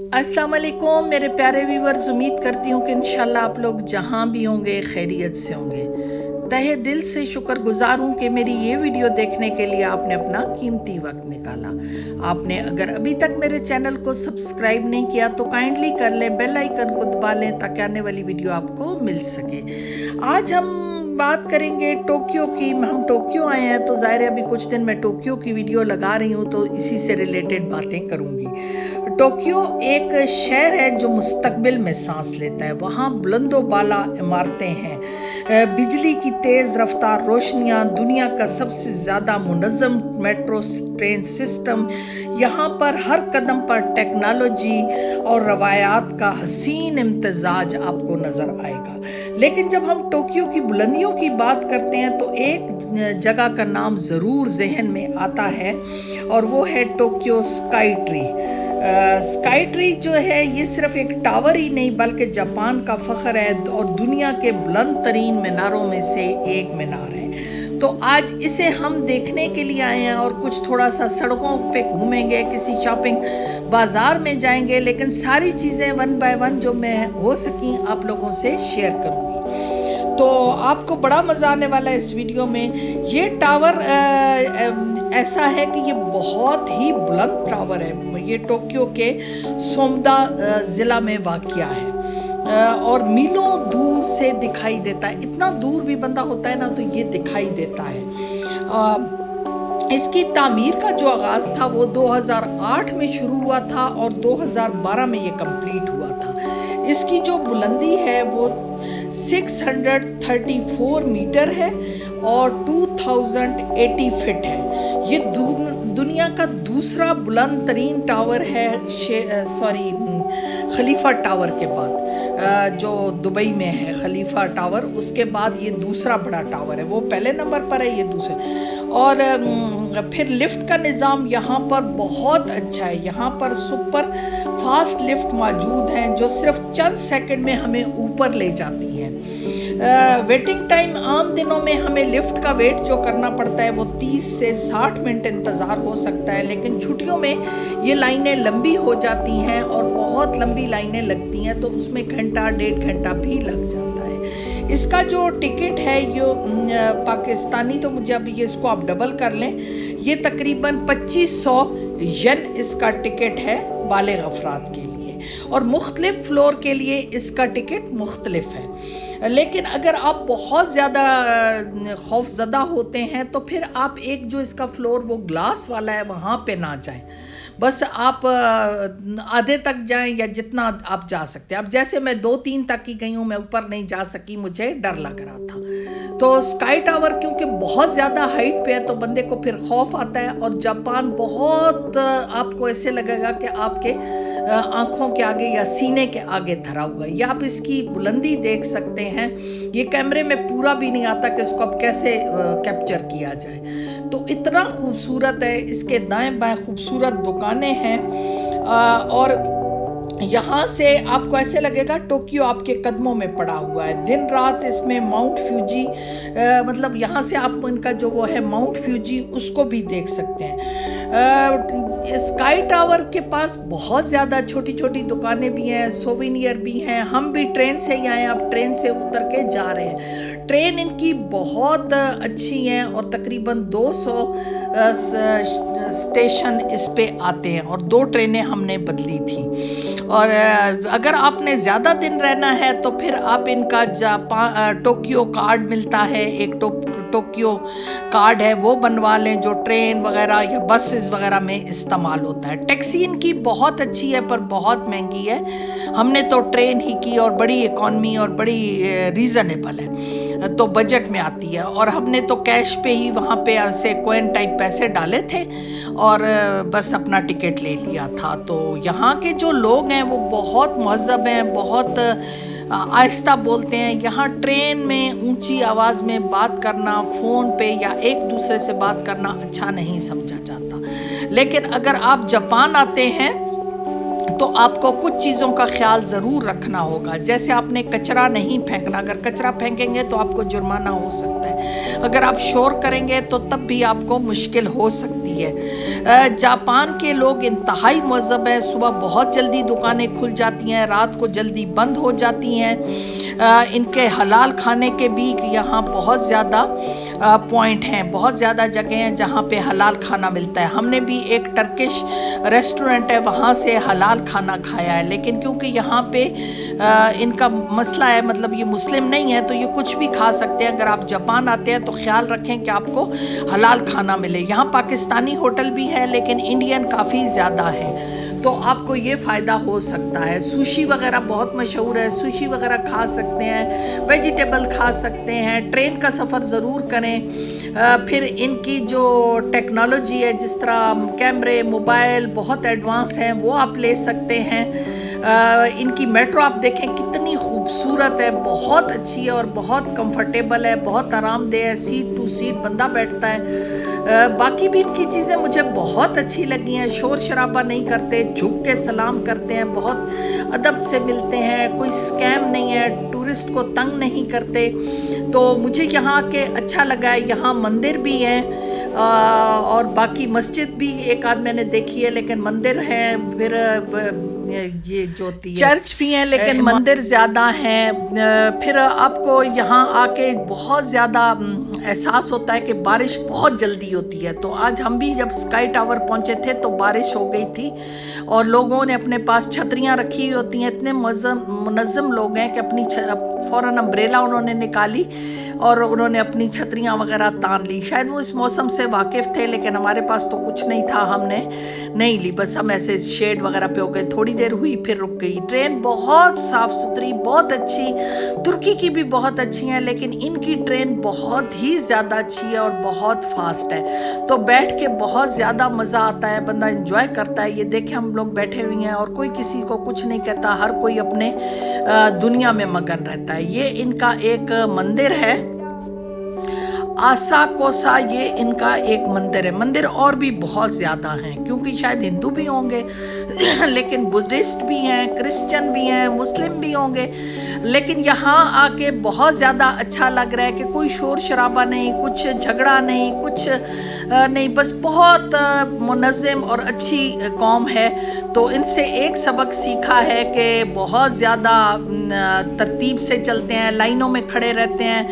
अस्सलाम वालेकुम मेरे प्यारे व्यूवर्स, उम्मीद करती हूँ कि इंशाल्लाह आप लोग जहाँ भी होंगे खैरियत से होंगे। तहे दिल से शुक्रगुजार हूँ कि मेरी ये वीडियो देखने के लिए आपने अपना कीमती वक्त निकाला। आपने अगर अभी तक मेरे चैनल को सब्सक्राइब नहीं किया तो काइंडली कर लें, बेल आइकन को दबा लें ताकि आने वाली वीडियो आपको मिल सके। आज हम बात करेंगे टोक्यो की। हम टोक्यो आए हैं तो ज़ाहिर है अभी कुछ दिन मैं टोक्यो की वीडियो लगा रही हूँ तो इसी से रिलेटेड बातें करूँगी। टोक्यो एक शहर है जो मुस्तकबिल में सांस लेता है। वहाँ बुलंदो बाला इमारतें हैं, बिजली की तेज़ रफ्तार रोशनियाँ, दुनिया का सबसे ज़्यादा मुनज़्ज़म मेट्रो ट्रेन सिस्टम। यहाँ पर हर कदम पर टेक्नोलॉजी और रवायात का हसीन इम्तजाज आपको नज़र आएगा। लेकिन जब हम टोक्यो की बुलंदियों की बात करते हैं तो एक जगह का नाम ज़रूर जहन में आता है और वो है Tokyo sky tree. Sky tree जो है ये सिर्फ एक टावर ही नहीं बल्कि जापान का फ़ख्र है और दुनिया के बुलंद तरीन मीनारों में से एक मीनार है। तो आज इसे हम देखने के लिए आए हैं और कुछ थोड़ा सा सड़कों पे घूमेंगे, किसी शॉपिंग बाज़ार में जाएंगे, लेकिन सारी चीज़ें वन बाय वन जो मैं हो सकी आप लोगों से शेयर करूँगी। तो आपको बड़ा मज़ा आने वाला है इस वीडियो में। ये टावर ऐसा है कि ये बहुत ही बुलंद टावर है। ये टोक्यो के सोमदा ज़िला में वाक़या है और मीलों दूर से दिखाई देता है। इतना दूर भी बंदा होता है ना तो ये दिखाई देता है। इसकी तामीर का जो आगाज़ था वो 2008 में शुरू हुआ था और 2012 में ये कंप्लीट हुआ था। इसकी जो बुलंदी है वो 634 मीटर है और 2080 फीट है। ये दुनिया का दूसरा बुलंद तरीन टावर है खलीफा टावर के बाद, जो दुबई में है खलीफा टावर, उसके बाद ये दूसरा बड़ा टावर है। वो पहले नंबर पर है, ये दूसरे। और फिर लिफ्ट का निज़ाम यहाँ पर बहुत अच्छा है। यहाँ पर सुपर फास्ट लिफ्ट मौजूद हैं जो सिर्फ चंद सेकंड में हमें ऊपर ले जाती हैं। वेटिंग टाइम आम दिनों में हमें लिफ्ट का वेट जो करना पड़ता है वो 30 से 60 मिनट इंतज़ार हो सकता है, लेकिन छुट्टियों में ये लाइनें लंबी हो जाती हैं और बहुत लंबी लाइनें लगती हैं तो उसमें घंटा 1.5 घंटा भी लग जाता है। इसका जो टिकट है ये पाकिस्तानी, तो मुझे अभी ये इसको आप डबल कर लें, ये तकरीबन 2500 येन इसका टिकट है बालिग़ अफराद के लिए और मुख्तलिफ फ्लोर के लिए इसका टिकट मुख्तलिफ है। लेकिन अगर आप बहुत ज़्यादा खौफज़दा होते हैं तो फिर आप एक जो इसका फ्लोर वो ग्लास वाला है वहाँ पे ना जाएं, बस आप आधे तक जाएं या जितना आप जा सकते हैं। अब जैसे मैं 2-3 तक ही गई हूँ, मैं ऊपर नहीं जा सकी, मुझे डर लग रहा था। तो स्काई टावर क्योंकि बहुत ज़्यादा हाइट पे है तो बंदे को फिर खौफ आता है और जापान बहुत आपको ऐसे लगेगा कि आपके आँखों के आगे या सीने के आगे धरा हुआ है। या आप इसकी बुलंदी देख सकते हैं, ये कैमरे में पूरा भी नहीं आता कि इसको अब कैसे कैप्चर किया जाए। तो इतना खूबसूरत है। इसके दाएं बाएं खूबसूरत दुकानें हैं और यहाँ से आपको ऐसे लगेगा टोक्यो आपके कदमों में पड़ा हुआ है। दिन रात इसमें माउंट फ्यूजी मतलब यहाँ से आप इनका जो वो है माउंट फ्यूजी उसको भी देख सकते हैं। स्काई टावर के पास बहुत ज़्यादा छोटी छोटी दुकानें भी हैं, सोवेनियर भी हैं। हम भी ट्रेन से ही आए, आप ट्रेन से उतर के जा रहे हैं। ट्रेन इनकी बहुत अच्छी हैं और तकरीबन 200 स्टेशन इस पे आते हैं और 2 ट्रेनें हमने बदली थी। और अगर आपने ज़्यादा दिन रहना है तो फिर आप इनका टोक्यो कार्ड मिलता है, एक टोक्यो कार्ड है वो बनवा लें जो ट्रेन वगैरह या बसेस वगैरह में इस्तेमाल होता है। टैक्सी इनकी बहुत अच्छी है पर बहुत महंगी है। हमने तो ट्रेन ही की और बड़ी इकॉनमी और बड़ी रीज़नेबल है, तो बजट में आती है। और हमने तो कैश पे ही वहाँ पे ऐसे कॉइन टाइप पैसे डाले थे और बस अपना टिकट ले लिया था। तो यहाँ के जो लोग हैं वो बहुत महज़्ज़ब हैं, बहुत आहिस्ता बोलते हैं। यहाँ ट्रेन में ऊंची आवाज़ में बात करना, फ़ोन पे या एक दूसरे से बात करना अच्छा नहीं समझा जाता। लेकिन अगर आप जापान आते हैं तो आपको कुछ चीज़ों का ख्याल ज़रूर रखना होगा। जैसे आपने कचरा नहीं फेंकना, अगर कचरा फेंकेंगे तो आपको जुर्माना हो सकता है। अगर आप शोर करेंगे तो तब भी आपको मुश्किल हो सकती रही है। जापान के लोग इंतहाई मुहज़्ज़ब हैं, सुबह बहुत जल्दी दुकानें खुल जाती हैं, रात को जल्दी बंद हो जाती हैं। इनके हलाल खाने के भी यहाँ बहुत ज़्यादा पॉइंट हैं, बहुत ज़्यादा जगह हैं जहाँ पे हलाल खाना मिलता है। हमने भी एक टर्किश रेस्टोरेंट है वहाँ से हलाल खाना खाया है, लेकिन क्योंकि यहाँ पे इनका मसला है, मतलब ये मुस्लिम नहीं है तो ये कुछ भी खा सकते हैं। अगर आप जापान आते हैं तो ख्याल रखें कि आपको हलाल खाना मिले। यहाँ पाकिस्तानी होटल भी है लेकिन इंडियन काफ़ी ज़्यादा है, तो आपको ये फ़ायदा हो सकता है। सुशी वगैरह बहुत मशहूर है, सुशी वगैरह खा सकते हैं, वेजिटेबल खा सकते हैं। ट्रेन का सफ़र ज़रूर करें। फिर इनकी जो टेक्नोलॉजी है, जिस तरह कैमरे, मोबाइल बहुत एडवांस हैं, वो आप ले सकते हैं। इनकी मेट्रो आप देखें कितनी खूबसूरत है, बहुत अच्छी है और बहुत कंफर्टेबल है, बहुत आरामदेह है, सीट टू सीट बंदा बैठता है। बाकी भी इनकी चीज़ें मुझे बहुत अच्छी लगी हैं। शोर शराबा नहीं करते, झुक के सलाम करते हैं, बहुत अदब से मिलते हैं, कोई स्कैम नहीं है, टूरिस्ट को तंग नहीं करते। तो मुझे यहाँ के अच्छा लगा है। यहाँ मंदिर भी है और बाकी मस्जिद भी एक आध मैंने देखी है, लेकिन मंदिर है। फिर ये जो चर्च भी हैं लेकिन मंदिर ज़्यादा हैं। फिर आपको यहाँ आके बहुत ज़्यादा एहसास होता है कि बारिश बहुत जल्दी होती है। तो आज हम भी जब स्काई टावर पहुँचे थे तो बारिश हो गई थी और लोगों ने अपने पास छतरियाँ रखी हुई होती हैं। इतने मुनज़्ज़म लोग हैं कि अपनी फ़ौरन अम्ब्रेला उन्होंने निकाली और उन्होंने अपनी छतरियाँ वगैरह तान ली। शायद वो इस मौसम से वाकिफ़ थे, लेकिन हमारे पास तो कुछ नहीं था, हमने नहीं ली। बस हम ऐसे शेड वगैरह पे हो गए, थोड़ी देर हुई फिर रुक गई। ट्रेन बहुत साफ़ सुथरी, बहुत अच्छी। तुर्की की भी बहुत अच्छी हैं, लेकिन इनकी ट्रेन बहुत ही ज़्यादा अच्छी है और बहुत फास्ट है। तो बैठ के बहुत ज़्यादा मज़ा आता है, बंदा इंजॉय करता है। ये देखें हम लोग बैठे हुए हैं और कोई किसी को कुछ नहीं कहता, हर कोई अपने दुनिया में मगन रहता है। ये इनका एक मंदिर है, आसा कोसा, ये इनका एक मंदिर है। मंदिर और भी बहुत ज़्यादा हैं, क्योंकि शायद हिंदू भी होंगे लेकिन बुद्धिस्ट भी हैं, क्रिश्चियन भी हैं, मुस्लिम भी होंगे। लेकिन यहाँ आके बहुत ज़्यादा अच्छा लग रहा है कि कोई शोर शराबा नहीं, कुछ झगड़ा नहीं, कुछ नहीं, बस बहुत मुनज़्ज़म और अच्छी कौम है। तो इनसे एक सबक सीखा है कि बहुत ज़्यादा तरतीब से चलते हैं, लाइनों में खड़े रहते हैं,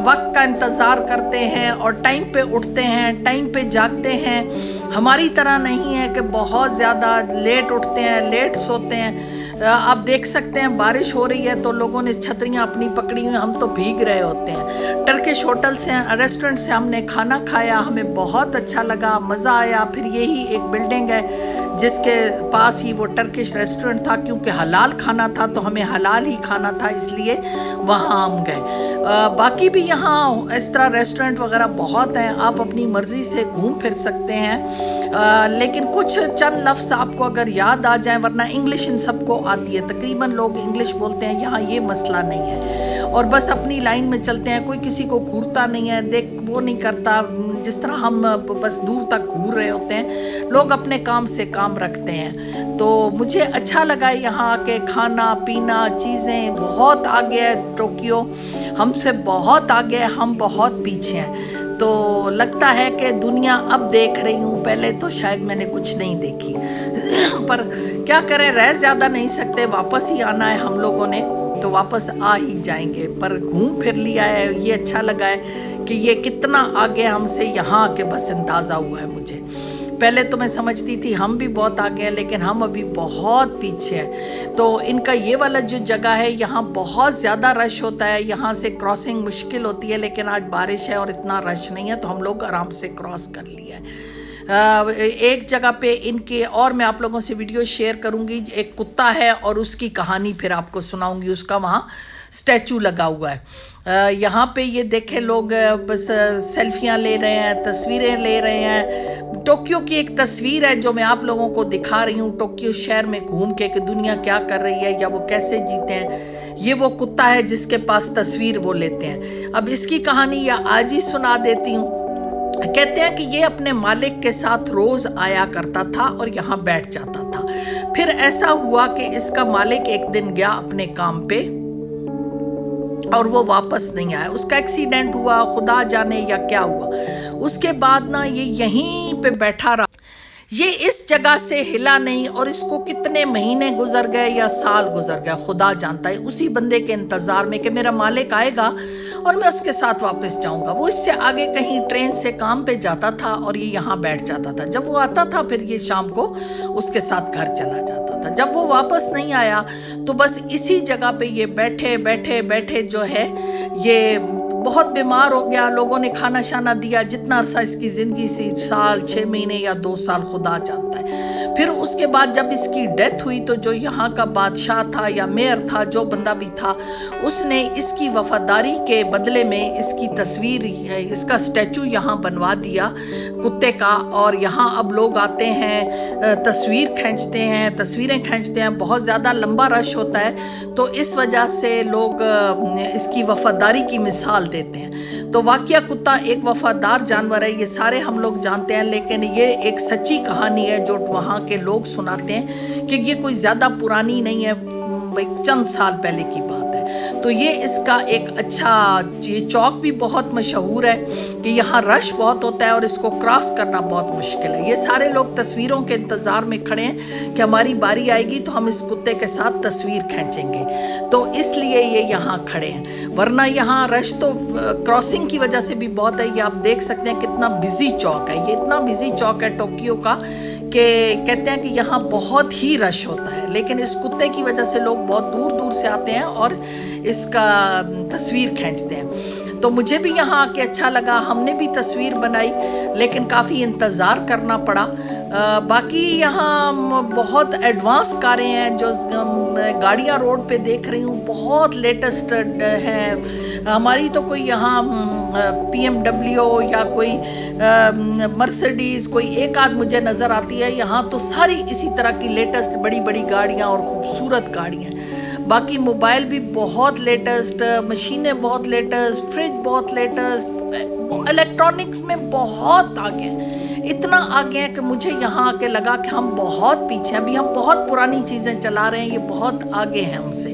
वक्त का इंतज़ार करते हैं और टाइम पे उठते हैं, टाइम पे जागते हैं। हमारी तरह नहीं है कि बहुत ज़्यादा लेट उठते हैं, लेट सोते हैं। आप देख सकते हैं बारिश हो रही है तो लोगों ने छतरियाँ अपनी पकड़ी हुई, हम तो भीग रहे होते हैं। टर्किश होटल से, रेस्टोरेंट से हमने खाना खाया, हमें बहुत अच्छा लगा, मज़ा आया। फिर यही एक बिल्डिंग है जिसके पास ही वो टर्किश रेस्टोरेंट था, क्योंकि हलाल खाना था तो हमें हलाल ही खाना था, इसलिए वहाँ हम गए। बाकी भी यहाँ इस तरह रेस्टोरेंट वगैरह बहुत हैं, आप अपनी मर्ज़ी से घूम फिर सकते हैं। लेकिन कुछ चंद लफ्ज़ आपको अगर याद आ जाए, वरना इंग्लिश इन सबको आती है, तकरीबन लोग इंग्लिश बोलते हैं। यहाँ ये मसला नहीं है और बस अपनी लाइन में चलते हैं, कोई किसी को घूरता नहीं है, देख वो नहीं करता। जिस तरह हम बस दूर तक घूर रहे होते हैं, लोग अपने काम से काम रखते हैं। तो मुझे अच्छा लगा यहाँ आके, खाना पीना चीज़ें बहुत आगे है। टोक्यो हमसे बहुत आगे है, हम बहुत पीछे हैं। तो लगता है कि दुनिया अब देख रही हूँ, पहले तो शायद मैंने कुछ नहीं देखी पर क्या करें, रह ज़्यादा नहीं सकते, वापस ही आना है हम लोगों ने, तो वापस आ ही जाएंगे। पर घूम फिर लिया है, ये अच्छा लगा है कि ये कितना आगे हमसे यहाँ आके बस अंदाज़ा हुआ है मुझे। पहले तो मैं समझती थी हम भी बहुत आगे हैं, लेकिन हम अभी बहुत पीछे हैं। तो इनका ये वाला जो जगह है, यहाँ बहुत ज़्यादा रश होता है, यहाँ से क्रॉसिंग मुश्किल होती है, लेकिन आज बारिश है और इतना रश नहीं है, तो हम लोग आराम से क्रॉस कर लिया है। एक जगह पे इनके, और मैं आप लोगों से वीडियो शेयर करूंगी, एक कुत्ता है और उसकी कहानी फिर आपको सुनाऊंगी। उसका वहाँ स्टैचू लगा हुआ है। यहाँ पे ये देखे लोग बस सेल्फियाँ ले रहे हैं, तस्वीरें ले रहे हैं। टोक्यो की एक तस्वीर है जो मैं आप लोगों को दिखा रही हूँ, टोक्यो शहर में घूम के कि दुनिया क्या कर रही है या वो कैसे जीते हैं। ये वो कुत्ता है जिसके पास तस्वीर वो लेते हैं। अब इसकी कहानी या आज ही सुना देती हूँ। कहते हैं कि ये अपने मालिक के साथ रोज़ आया करता था और यहाँ बैठ जाता था। फिर ऐसा हुआ कि इसका मालिक एक दिन गया अपने काम पे और वो वापस नहीं आया। उसका एक्सीडेंट हुआ, खुदा जाने या क्या हुआ। उसके बाद ना ये यहीं पे बैठा रहा। ये इस जगह से हिला नहीं और इसको कितने महीने गुजर गए या साल गुजर गया खुदा जानता है, उसी बंदे के इंतज़ार में कि मेरा मालिक आएगा और मैं उसके साथ वापस जाऊंगा। वो इससे आगे कहीं ट्रेन से काम पे जाता था और ये यहाँ बैठ जाता था। जब वो आता था फिर ये शाम को उसके साथ घर चला जाता था। जब वो वापस नहीं आया तो बस इसी जगह पे ये बैठे बैठे बैठे जो है ये बहुत बीमार हो गया। लोगों ने खाना शाना दिया, जितना अरसा इसकी ज़िंदगी सी, साल 6 महीने या 2 साल खुदा जानता है। फिर उसके बाद जब इसकी डेथ हुई तो जो यहाँ का बादशाह था या मेयर था, जो बंदा भी था, उसने इसकी वफादारी के बदले में इसकी तस्वीर, इसका स्टैचू यहाँ बनवा दिया कुत्ते का। और यहाँ अब लोग आते हैं, तस्वीर खींचते हैं, तस्वीरें खींचते हैं। बहुत ज़्यादा लंबा रश होता है तो इस वजह से लोग इसकी वफादारी की मिसाल देते हैं। तो वाकया कुत्ता एक वफादार जानवर है, ये सारे हम लोग जानते हैं, लेकिन ये एक सच्ची कहानी है जो वहाँ के लोग सुनाते हैं कि ये कोई ज़्यादा पुरानी नहीं है, भाई चंद साल पहले की बात है। तो ये इसका एक अच्छा, ये चौक भी बहुत मशहूर है कि यहाँ रश बहुत होता है और इसको क्रॉस करना बहुत मुश्किल है। ये सारे लोग तस्वीरों के इंतज़ार में खड़े हैं कि हमारी बारी आएगी तो हम इस कुत्ते के साथ तस्वीर खींचेंगे, तो इसलिए ये यहाँ खड़े हैं। वरना यहाँ रश तो क्रॉसिंग की वजह से भी बहुत है। ये आप देख सकते हैं कितना बिजी चौक है। ये इतना बिजी चौक है टोक्यो का कि कहते हैं कि यहाँ बहुत ही रश होता है, लेकिन इस कुत्ते की वजह से लोग बहुत दूर दूर से आते हैं और इसका तस्वीर खींचते हैं। तो मुझे भी यहाँ आके अच्छा लगा, हमने भी तस्वीर बनाई, लेकिन काफ़ी इंतज़ार करना पड़ा। बाकी यहाँ बहुत एडवांस कारें हैं जो गाड़ियाँ रोड पे देख रही हूँ, बहुत लेटेस्ट हैं। हमारी तो कोई यहाँ BMW या कोई मर्सिडीज़ कोई एक आध मुझे नज़र आती है। यहाँ तो सारी इसी तरह की लेटेस्ट बड़ी बड़ी गाड़ियाँ और ख़ूबसूरत गाड़ियाँ। बाकी मोबाइल भी बहुत लेटेस्ट, मशीनें बहुत लेटेस्ट, फ्रिज बहुत लेटेस्ट, इलेक्ट्रॉनिक्स में बहुत आगे हैं। इतना आगे हैं कि मुझे यहाँ आके लगा कि हम बहुत पीछे हैं। अभी हम बहुत पुरानी चीज़ें चला रहे हैं, ये बहुत आगे हैं हमसे।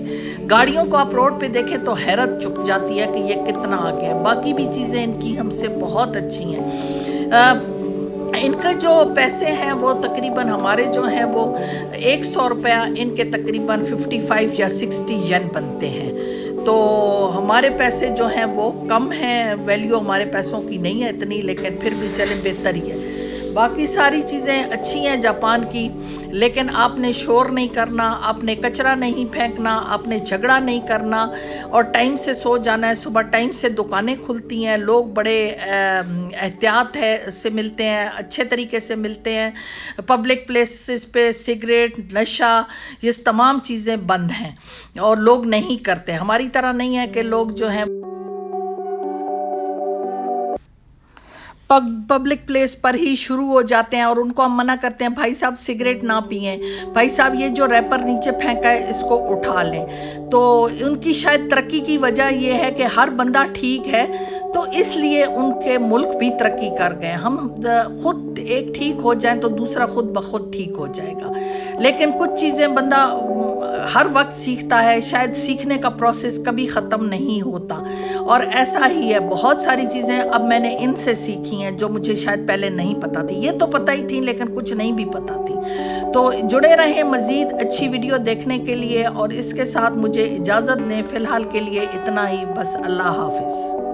गाड़ियों को आप रोड पे देखें तो हैरत चुक जाती है कि ये कितना आगे है। बाकी भी चीज़ें इनकी हमसे बहुत अच्छी हैं। इनका जो पैसे हैं वो तकरीबन हमारे जो हैं वो 100 रुपया, इनके तकरीबन 55 या 60 येन बनते हैं। तो हमारे पैसे जो हैं वो कम हैं, वैल्यू हमारे पैसों की नहीं है इतनी, लेकिन फिर भी चले बेहतर ही है। बाकी सारी चीज़ें अच्छी हैं जापान की, लेकिन आपने शोर नहीं करना, आपने कचरा नहीं फेंकना, आपने झगड़ा नहीं करना और टाइम से सो जाना है। सुबह टाइम से दुकानें खुलती हैं, लोग बड़े एहतियात है से मिलते हैं, अच्छे तरीके से मिलते हैं। पब्लिक प्लेसेस पे सिगरेट, नशा, ये तमाम चीज़ें बंद हैं और लोग नहीं करते। हमारी तरह नहीं है कि लोग जो हैं पब्लिक प्लेस पर ही शुरू हो जाते हैं और उनको हम मना करते हैं, भाई साहब सिगरेट ना पिएं, भाई साहब ये जो रैपर नीचे फेंका है इसको उठा लें। तो उनकी शायद तरक्की की वजह ये है कि हर बंदा ठीक है, तो इसलिए उनके मुल्क भी तरक्की कर गए। हम खुद एक ठीक हो जाएं तो दूसरा खुद ब खुद ठीक हो जाएगा। लेकिन कुछ चीज़ें बंदा हर वक्त सीखता है, शायद सीखने का प्रोसेस कभी ख़त्म नहीं होता और ऐसा ही है। बहुत सारी चीज़ें अब मैंने इनसे सीखी हैं जो मुझे शायद पहले नहीं पता थी। ये तो पता ही थी लेकिन कुछ नहीं भी पता थी। तो जुड़े रहें मज़ीद अच्छी वीडियो देखने के लिए और इसके साथ मुझे इजाज़त दें। फ़िलहाल के लिए इतना ही, बस अल्लाह हाफ़िज़।